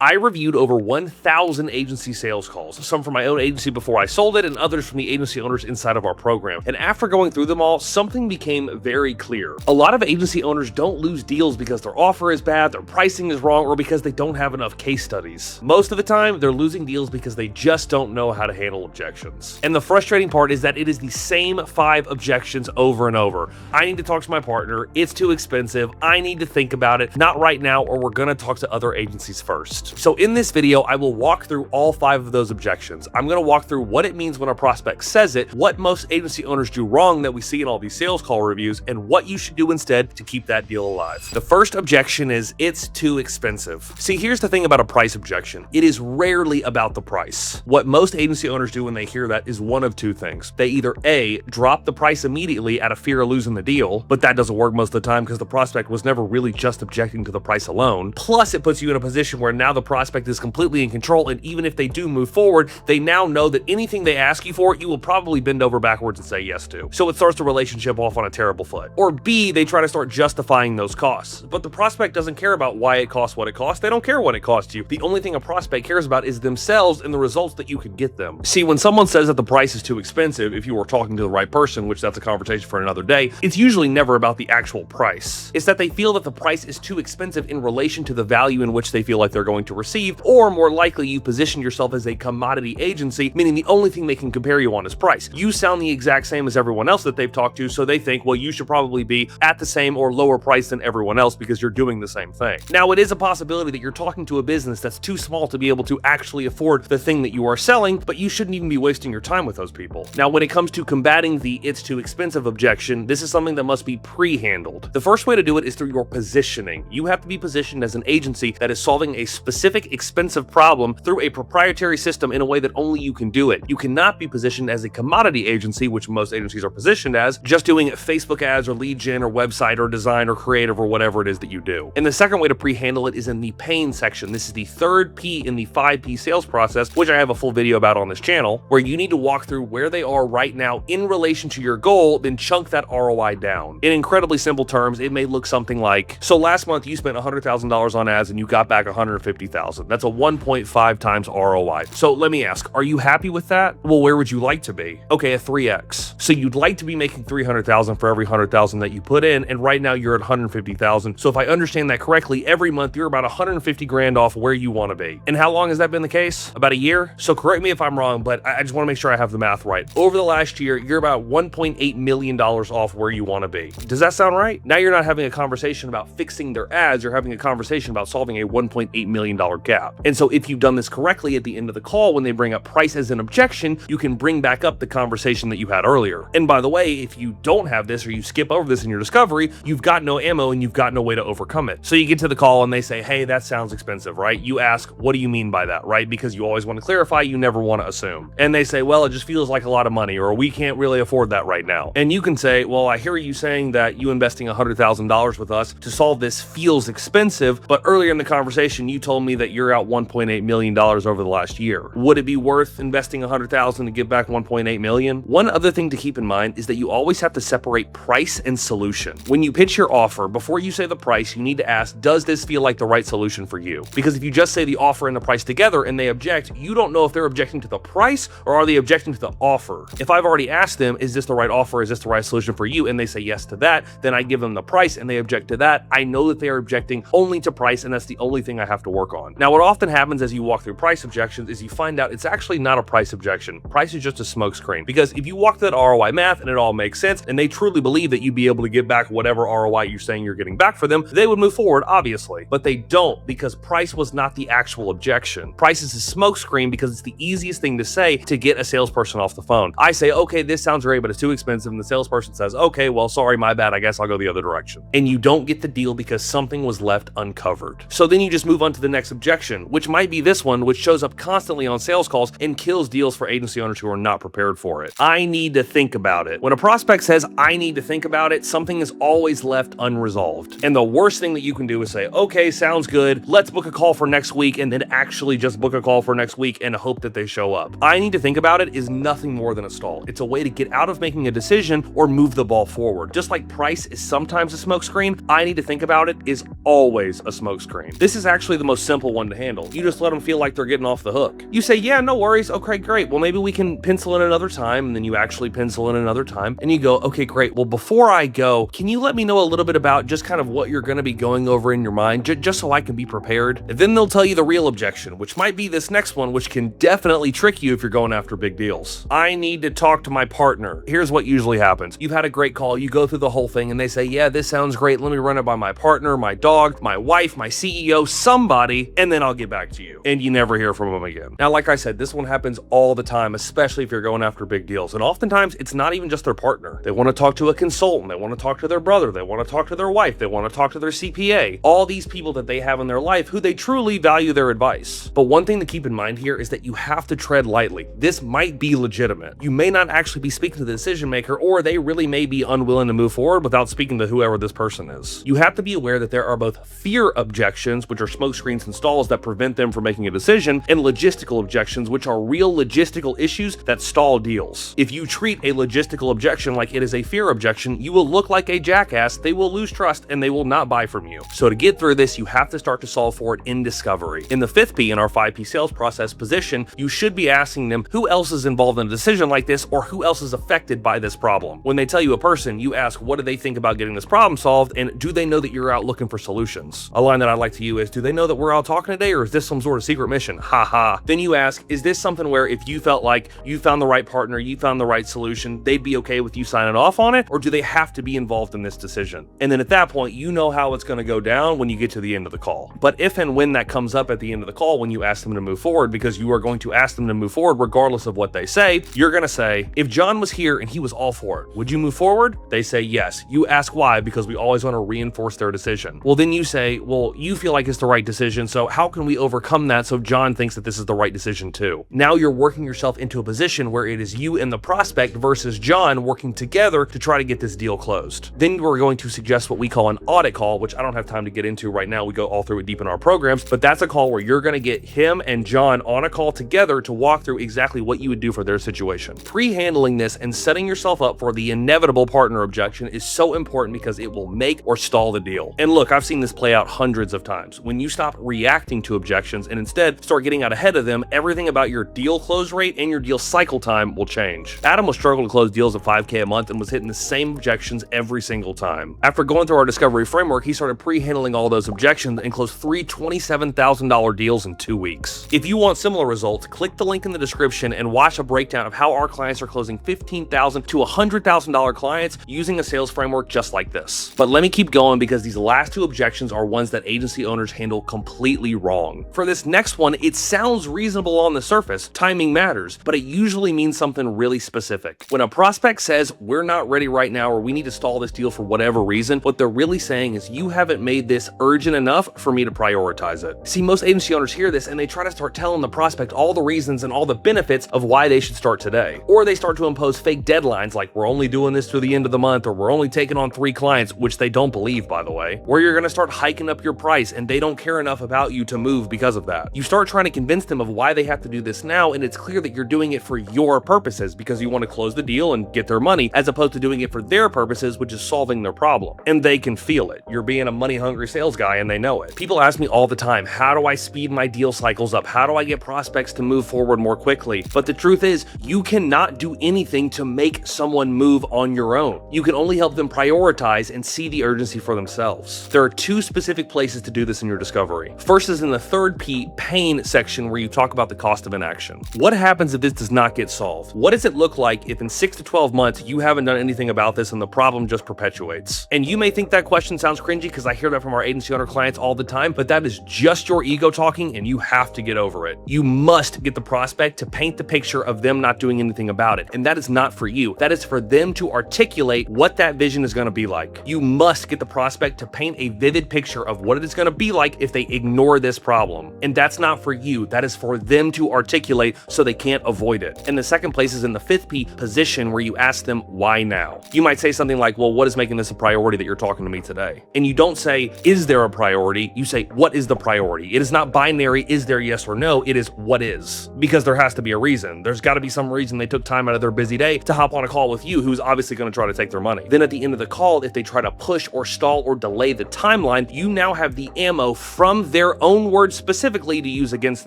I reviewed over 1,000 agency sales calls, some from my own agency before I sold it and others from the agency owners inside of our program. And after going through them all, something became very clear. A lot of agency owners don't lose deals because their offer is bad, their pricing is wrong, or because they don't have enough case studies. Most of the time, they're losing deals because they just don't know how to handle objections. And the frustrating part is that it is the same 5 objections over and over. I need to talk to my partner, it's too expensive, I need to think about it, not right now, or we're gonna talk to other agencies first. So in this video, I will walk through all 5 of those objections. I'm going to walk through what it means when a prospect says it, what most agency owners do wrong that we see in all these sales call reviews, and what you should do instead to keep that deal alive. The first objection is it's too expensive. See, here's the thing about a price objection. It is rarely about the price. What most agency owners do when they hear that is one of 2 things. They either A, drop the price immediately out of fear of losing the deal, but that doesn't work most of the time because the prospect was never really just objecting to the price alone. Plus, it puts you in a position where now the prospect is completely in control, and even if they do move forward, they now know that anything they ask you for, you will probably bend over backwards and say yes to. So it starts the relationship off on a terrible foot. Or B, they try to start justifying those costs. But the prospect doesn't care about why it costs what it costs. They don't care what it costs you. The only thing a prospect cares about is themselves and the results that you could get them. See, when someone says that the price is too expensive, if you are talking to the right person, which that's a conversation for another day, it's usually never about the actual price. It's that they feel that the price is too expensive in relation to the value in which they feel like they're going to receive, or more likely you position yourself as a commodity agency, meaning the only thing they can compare you on is price. You sound the exact same as everyone else that they've talked to, so they think, well, you should probably be at the same or lower price than everyone else because you're doing the same thing. Now, it is a possibility that you're talking to a business that's too small to be able to actually afford the thing that you are selling, but you shouldn't even be wasting your time with those people. Now, when it comes to combating the it's too expensive objection, this is something that must be pre-handled. The first way to do it is through your positioning. You have to be positioned as an agency that is solving a specific expensive problem through a proprietary system in a way that only you can do it. You cannot be positioned as a commodity agency, which most agencies are positioned as, just doing Facebook ads or lead gen or website or design or creative or whatever it is that you do. And the second way to pre-handle it is in the pain section. This is the third P in the 5P sales process, which I have a full video about on this channel, where you need to walk through where they are right now in relation to your goal, then chunk that ROI down. In incredibly simple terms, it may look something like, so last month you spent $100,000 on ads and you got back $150,000. That's a 1.5 times ROI. So let me ask, are you happy with that? Well, where would you like to be? Okay, a 3x. So you'd like to be making $300,000 for every $100,000 that you put in, and right now you're at $150,000. So if I understand that correctly, every month you're about $150,000 off where you want to be. And how long has that been the case? About a year? So correct me if I'm wrong, but I just want to make sure I have the math right. Over the last year, you're about $1.8 million off where you want to be. Does that sound right? Now you're not having a conversation about fixing their ads, you're having a conversation about solving a $1.8 million gap. And so if you've done this correctly at the end of the call, when they bring up price as an objection, you can bring back up the conversation that you had earlier. And by the way, if you don't have this or you skip over this in your discovery, you've got no ammo and you've got no way to overcome it. So you get to the call and they say, hey, that sounds expensive, right? You ask, what do you mean by that, right? Because you always want to clarify, you never want to assume. And they say, well, it just feels like a lot of money, or we can't really afford that right now. And you can say, well, I hear you saying that you investing $100,000 with us to solve this feels expensive, but earlier in the conversation, you told me that you're out $1.8 million over the last year. Would it be worth investing $100,000 to give back $1.8 million? One other thing to keep in mind is that you always have to separate price and solution. When you pitch your offer, before you say the price, you need to ask, does this feel like the right solution for you? Because if you just say the offer and the price together and they object, you don't know if they're objecting to the price or are they objecting to the offer. If I've already asked them, is this the right offer? Is this the right solution for you? And they say yes to that, then I give them the price and they object to that. I know that they are objecting only to price, and that's the only thing I have to work on. Now, what often happens as you walk through price objections is you find out it's actually not a price objection. Price is just a smokescreen. Because if you walk through that ROI math and it all makes sense, and they truly believe that you'd be able to get back whatever ROI you're saying you're getting back for them, they would move forward, obviously. But they don't, because price was not the actual objection. Price is a smokescreen because it's the easiest thing to say to get a salesperson off the phone. I say, okay, this sounds great, but it's too expensive. And the salesperson says, okay, well, sorry, my bad. I guess I'll go the other direction. And you don't get the deal because something was left uncovered. So then you just move on to the next objection, which might be this one, which shows up constantly on sales calls and kills deals for agency owners who are not prepared for it. I need to think about it. When a prospect says, I need to think about it, something is always left unresolved. And the worst thing that you can do is say, okay, sounds good. Let's book a call for next week, and then actually just book a call for next week and hope that they show up. I need to think about it is nothing more than a stall. It's a way to get out of making a decision or move the ball forward. Just like price is sometimes a smokescreen, I need to think about it is always a smokescreen. This is actually the most simple one to handle. You just let them feel like they're getting off the hook. You say, yeah, no worries. Okay, great. Well, maybe we can pencil in another time. And then you actually pencil in another time and you go, okay, great. Well, before I go, can you let me know a little bit about just kind of what you're going to be going over in your mind, just so I can be prepared? And then they'll tell you the real objection, which might be this next one, which can definitely trick you if you're going after big deals. I need to talk to my partner. Here's what usually happens. You've had a great call. You go through the whole thing and they say, yeah, this sounds great. Let me run it by my partner, my dog, my wife, my CEO, somebody, and then I'll get back to you. And you never hear from them again. Now, like I said, this one happens all the time, especially if you're going after big deals. And oftentimes it's not even just their partner. They want to talk to a consultant. They want to talk to their brother. They want to talk to their wife. They want to talk to their CPA. All these people that they have in their life who they truly value their advice. But one thing to keep in mind here is that you have to tread lightly. This might be legitimate. You may not actually be speaking to the decision maker, or they really may be unwilling to move forward without speaking to whoever this person is. You have to be aware that there are both fear objections, which are smoke screens and stalls that prevent them from making a decision, and logistical objections, which are real logistical issues that stall deals. If you treat a logistical objection like it is a fear objection, you will look like a jackass, they will lose trust, and they will not buy from you. So to get through this, you have to start to solve for it in discovery. In the 5th P in our 5P sales process position, you should be asking them who else is involved in a decision like this, or who else is affected by this problem. When they tell you a person, you ask what do they think about getting this problem solved, and do they know that you're out looking for solutions? A line that I like to use is, do they know that we're out talking today, or is this some sort of secret mission? Ha. Then you ask, is this something where if you felt like you found the right partner, you found the right solution, they'd be okay with you signing off on it, or do they have to be involved in this decision? And then at that point, you know how it's going to go down when you get to the end of the call. But if and when that comes up at the end of the call, when you ask them to move forward, because you are going to ask them to move forward regardless of what they say, you're going to say, if John was here and he was all for it, would you move forward? They say yes. You ask why, because we always want to reinforce their decision. Well, then you say, well, you feel like it's the right decision, so how can we overcome that so John thinks that this is the right decision too? Now you're working yourself into a position where it is you and the prospect versus John working together to try to get this deal closed. Then we're going to suggest what we call an audit call, which I don't have time to get into right now. We go all through it deep in our programs, but that's a call where you're going to get him and John on a call together to walk through exactly what you would do for their situation. Pre-handling this and setting yourself up for the inevitable partner objection is so important because it will make or stall the deal. And look, I've seen this play out hundreds of times. When you stop reacting to objections and instead start getting out ahead of them, everything about your deal close rate and your deal cycle time will change. Adam was struggling to close deals at $5K a month and was hitting the same objections every single time. After going through our discovery framework, he started pre-handling all those objections and closed 3 $27,000 deals in 2 weeks. If you want similar results, click the link in the description and watch a breakdown of how our clients are closing $15,000 to $100,000 clients using a sales framework just like this. But let me keep going because these last 2 objections are ones that agency owners handle completely wrong. For this next one, it sounds reasonable on the surface, timing matters, but it usually means something really specific. When a prospect says, we're not ready right now, or we need to stall this deal for whatever reason, what they're really saying is, you haven't made this urgent enough for me to prioritize it. See, most agency owners hear this and they try to start telling the prospect all the reasons and all the benefits of why they should start today. Or they start to impose fake deadlines like, we're only doing this to the end of the month, or we're only taking on 3 clients, which they don't believe, by the way. Where you're gonna start hiking up your price and they don't care enough about you to move because of that. You start trying to convince them of why they have to do this now, and it's clear that you're doing it for your purposes because you want to close the deal and get their money, as opposed to doing it for their purposes, which is solving their problem. And they can feel it. You're being a money-hungry sales guy and they know it. People ask me all the time, how do I speed my deal cycles up? How do I get prospects to move forward more quickly? But the truth is, you cannot do anything to make someone move on your own. You can only help them prioritize and see the urgency for themselves. There are 2 specific places to do this in your discovery. First is in the 3rd P, pain section, where you talk about the cost of inaction. What happens if this does not get solved? What does it look like if in 6 to 12 months you haven't done anything about this and the problem just perpetuates? And you may think that question sounds cringy because I hear that from our agency owner clients all the time, but that is just your ego talking and you have to get over it. You must get the prospect to paint the picture of them not doing anything about it. And that is not for you. That is for them to articulate what that vision is going to be like. You must get the prospect to paint a vivid picture of what it is going to be like if they ignore this problem. And that's not for you. That is for them to articulate so they can't avoid it. And the second place is in the 5th P position, where you ask them, why now? You might say something like, well, what is making this a priority that you're talking to me today? And you don't say, is there a priority? You say, what is the priority? It is not binary, is there yes or no? It is what is. Because there has to be a reason. There's got to be some reason they took time out of their busy day to hop on a call with you, who's obviously going to try to take their money. Then at the end of the call, if they try to push or stall or delay the timeline, you now have the ammo from their own words specifically to use against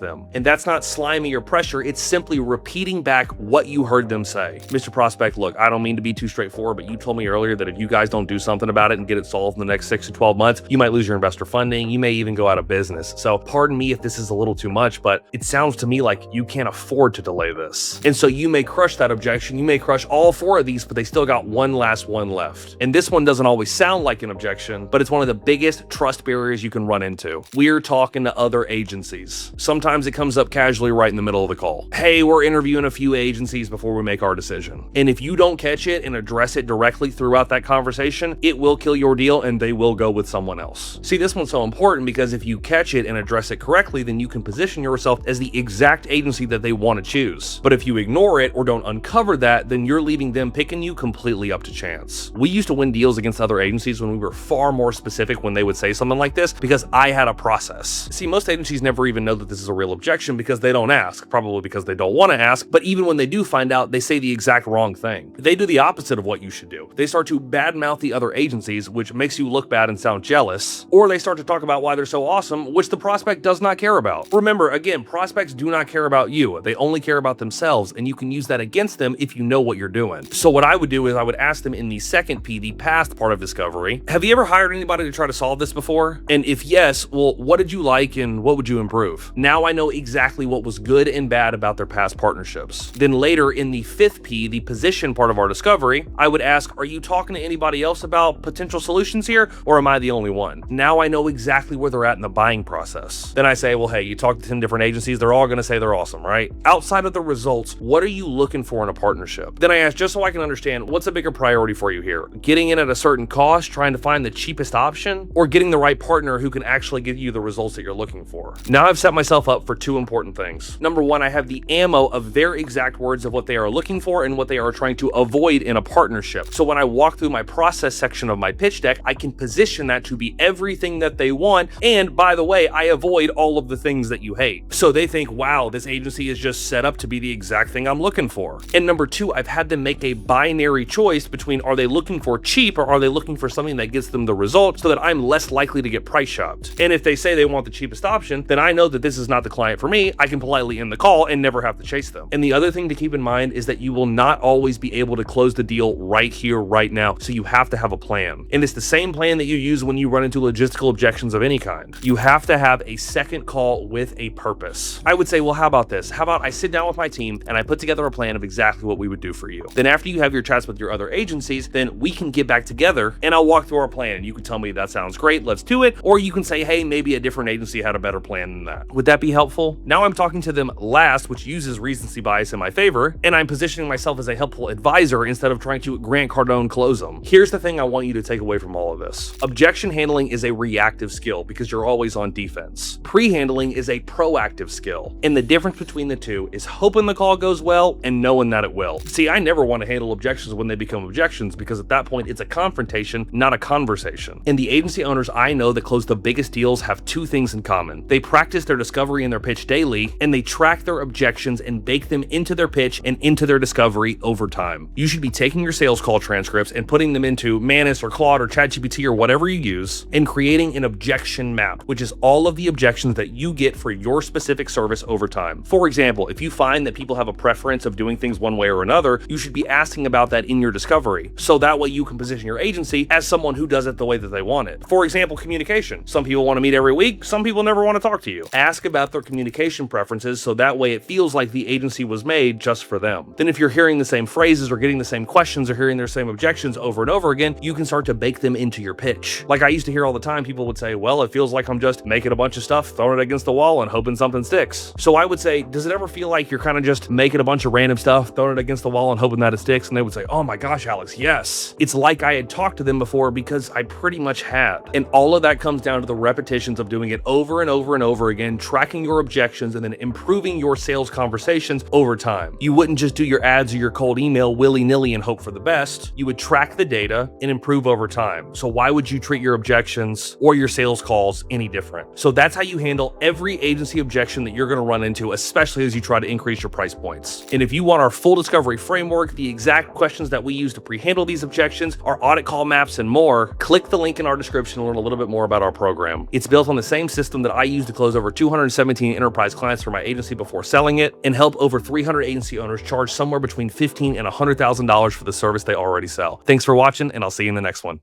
them. And that's not slimy or pressure, it's simply repeating back what you heard them say. Mr. Prospect, look, I don't mean to be too straightforward, but you told me earlier that if you guys don't do something about it and get it solved in the next 6 to 12 months, you might lose your investor funding, you may even go out of business. So pardon me if this is a little too much, but it sounds to me like you can't afford to delay this. And so you may crush that objection, you may crush all 4 of these, but they still got one last one left. And this one doesn't always sound like an objection, but it's one of the biggest trust barriers you can run into. We're talking to other agencies. Sometimes it comes up casually right in the middle of the call. Hey, we're interviewing a few agencies before we make our decision. And if you don't catch it and address it directly throughout that conversation, it will kill your deal and they will go with someone else. See, this one's so important because if you catch it and address it correctly, then you can position yourself as the exact agency that they want to choose. But if you ignore it or don't uncover that, then you're leaving them picking you completely up to chance. We used to win deals against other agencies when we were far more specific when they would say something like this because I had a process. See, most agencies never even know that this is a real objection because they don't ask, probably because they don't want to ask, but even when they do find out, they say the exact wrong thing. They do the opposite of what you should do. They start to badmouth the other agencies, which makes you look bad and sound jealous, or they start to talk about why they're so awesome, which the prospect does not care about. Remember, again, prospects do not care about you. They only care about themselves, and you can use that against them if you know what you're doing. So what I would do is I would ask them in the second P, the past part of discovery, have you ever hired anybody to try to solve this before? And if yes, well, what did you like and what would you improve? Now I know exactly what was good and bad about their past partnerships. Then later in the fifth P, the position part of our discovery, I would ask, are you talking to anybody else about potential solutions here, or am I the only one? Now I know exactly where they're at in the buying process. Then I say, well, hey, you talked to 10 different agencies, they're all gonna say they're awesome, right? Outside of the results, what are you looking for in a partnership? Then I ask, just so I can understand, what's a bigger priority for you here? Getting in at a certain cost, trying to find the cheapest option, or getting the right partner who can actually give you the results that you're looking for? Now I've set myself up for 2 important things. Number 1, I have the ammo of their exact words of what they are looking for and what they are trying to avoid in a partnership. So when I walk through my process section of my pitch deck, I can position that to be everything that they want. And by the way, I avoid all of the things that you hate. So they think, wow, this agency is just set up to be the exact thing I'm looking for. And number 2, I've had them make a binary choice between are they looking for cheap or are they looking for something that gets them the result so that I'm less likely to get price shopped. And if they say they want the cheapest option, then I know that this is not the client for me. I can politely end the call and never have to chase them. And the other thing to keep in mind is that you will not always be able to close the deal right here, right now. So you have to have a plan. And it's the same plan that you use when you run into logistical objections of any kind. You have to have a second call with a purpose. I would say, well, how about this? How about I sit down with my team and I put together a plan of exactly what we would do for you. Then after you have your chats with your other agencies, then we can get back together and I'll walk through our plan and you can tell me that sounds great, let's do it. Or you can say, hey, maybe a different agency had a better plan than that. Would that be helpful? Now I'm talking to them last, which uses recency bias in my favor, and I'm positioning myself as a helpful advisor instead of trying to Grant Cardone close them. Here's the thing I want you to take away from all of this. Objection handling is a reactive skill because you're always on defense. Pre-handling is a proactive skill. And the difference between the two is hoping the call goes well and knowing that it will. See, I never want to handle objections when they become objections because at that point it's a confrontation, not a conversation. And the agency owners I know that close the biggest deals have 2 things in common. They practice their discovery and their pitch daily, and they track their objections and bake them into their pitch and into their discovery over time. You should be taking your sales call transcripts and putting them into Manus or Claude or ChatGPT or whatever you use and creating an objection map, which is all of the objections that you get for your specific service over time. For example, if you find that people have a preference of doing things one way or another, you should be asking about that in your discovery. So that way you can position your agency as someone who does it the way that they want it. For example, communication. Some people want to meet every week, some people never want to talk to you. Ask about their communication preferences so that way it feels like the agency was made just for them. Then if you're hearing the same phrases or getting the same questions or hearing their same objections over and over again, you can start to bake them into your pitch. Like I used to hear all the time, people would say, well, it feels like I'm just making a bunch of stuff, throwing it against the wall and hoping something sticks. So I would say, does it ever feel like you're kind of just making a bunch of random stuff, throwing it against the wall and hoping that it sticks? And they would say, oh my gosh, Alex, yes. It's like I had talked to them before because I pretty much had. And all of that comes down to the repetitions of doing it over and over and over again, tracking your objections and then improving your sales conversations over time. You wouldn't just do your ads or your cold email willy-nilly and hope for the best. You would track the data and improve over time. So why would you treat your objections or your sales calls any different? So that's how you handle every agency objection that you're going to run into, especially as you try to increase your price points. And if you want our full discovery framework, the exact questions that we use to pre-handle these objections, our audit call maps, and more, click the link in our description to learn a little bit more about our program. It's built on the the same system that I used to close over 217 enterprise clients for my agency before selling it, and help over 300 agency owners charge somewhere between $15,000 and $100,000 for the service they already sell. Thanks for watching, and I'll see you in the next one.